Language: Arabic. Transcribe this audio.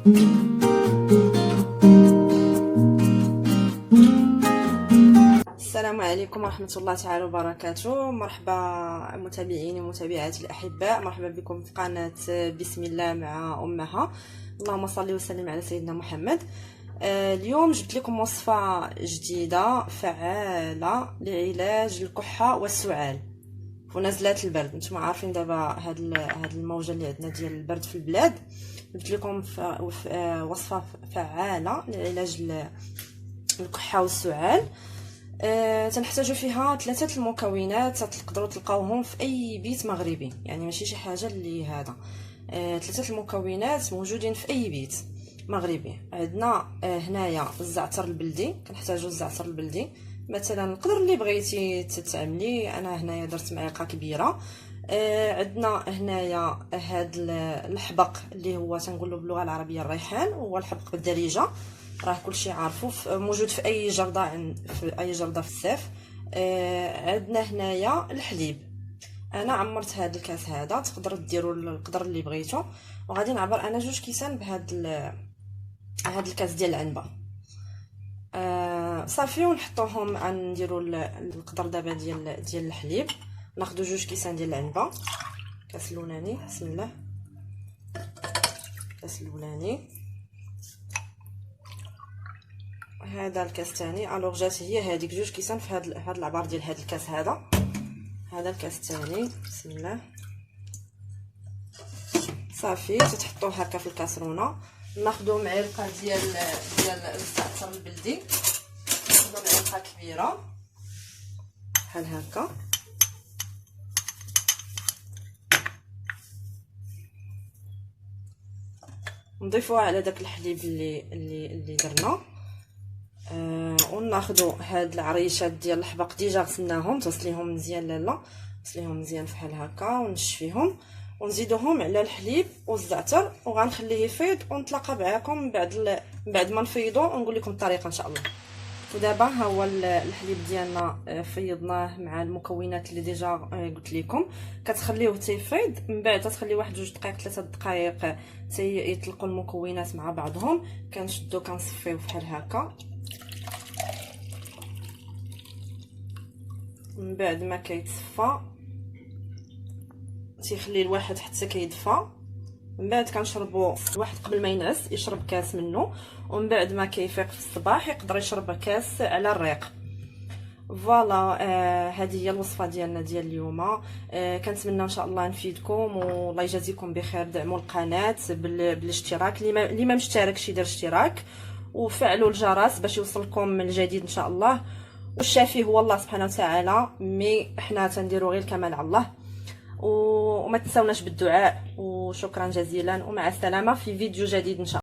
السلام عليكم ورحمة الله تعالى وبركاته. مرحبا متابعيني ومتابعاتي الأحباء، مرحبا بكم في قناة بسم الله مع أمها. اللهم صل وسلم على سيدنا محمد. اليوم جبت لكم وصفة جديدة فعالة لعلاج الكحة والسعال ونزلات البرد. نتوما عارفين دابا هاد الموجة اللي عندنا ديال البرد في البلاد. جبت لكم وصفة فعالة لعلاج الكحة والسعال. تنحتاجو فيها 3 المكونات تقدروا تلقاوهم في اي بيت مغربي، يعني ماشي شي حاجه اللي هذا. 3 المكونات موجودين في اي بيت مغربي. عندنا هنايا الزعتر البلدي، كنحتاجو الزعتر البلدي مثلا القدر اللي بغيتي تتعملي. انا هنايا درت معلقه كبيره. عندنا هنايا هاد الحبق اللي هو تنقولوا باللغه العربيه الريحان، هو الحبق بالدارجه، راه كلشي عارفو، موجود في اي جرده، في اي جرده في الصيف. عندنا هنايا الحليب. انا عمرت هاد الكاس هذا، تقدروا ديروا القدر اللي بغيتو. وغادي نعبر انا 2 كيسان بهاد هاد الكاس ديال العنبه. صافي، ونحطوهم نديروا القدر دابا ديال الحليب. ناخذ 2 كيسان ديال العنبه. كاس الاولاني، بسم الله. الكاس الاولاني، هذا الكاس الثاني. الوغ جات هي هذيك 2 كيسان في هاد العبار ديال هاد الكاس هذا. هذا الكاس الثاني، بسم الله. صافي، تتحطوه هكا في الكاسرونه. ناخذوا معلقه ديال الزعتر البلدي، ناخذوا معلقه كبيره بحال هكا. نضيفوها على داك الحليب اللي درنا. وناخذوا هاد العريشات ديال الحبق، ديجا غسلناهم، تغسليهم مزيان لاله، غسليهم مزيان بحال هكا ونشفيهم، ونزيدوهم على الحليب والزعتر، وغنخليه يفيض، ونتلاقى معكم بعد ما نفيضو ونقول لكم الطريقه ان شاء الله. ودابا ها هو الحليب ديالنا فيضناه مع المكونات اللي ديجا قلت لكم. كتخليوه تيفيض، من بعد تخليه واحد 2 دقائق 3 دقائق يطلقوا المكونات مع بعضهم. كنشدو كنصفيو بحال هكا. من بعد ما كيتصفى تيخلي الواحد حتى كيدفى. من بعد كنشربوا الواحد قبل ما ينعس يشرب كاس منه، ومن بعد ما كيفيق في الصباح يقدر يشرب كاس على الريق. فوالا، هذه هي الوصفه ديالنا ديال اليوم. كنتمنى ان شاء الله نفيدكم، والله يجازيكم بخير. دعموا القناه بالاشتراك، اللي ما مشتركش يدير اشتراك، وفعلوا الجرس باش يوصلكم الجديد ان شاء الله. والشافي هو الله سبحانه وتعالى، مي احنا تنديروا غير الكمال على الله. وما تنساوناش بالدعاء، وشكرا جزيلا، ومع السلامه في فيديو جديد ان شاء الله.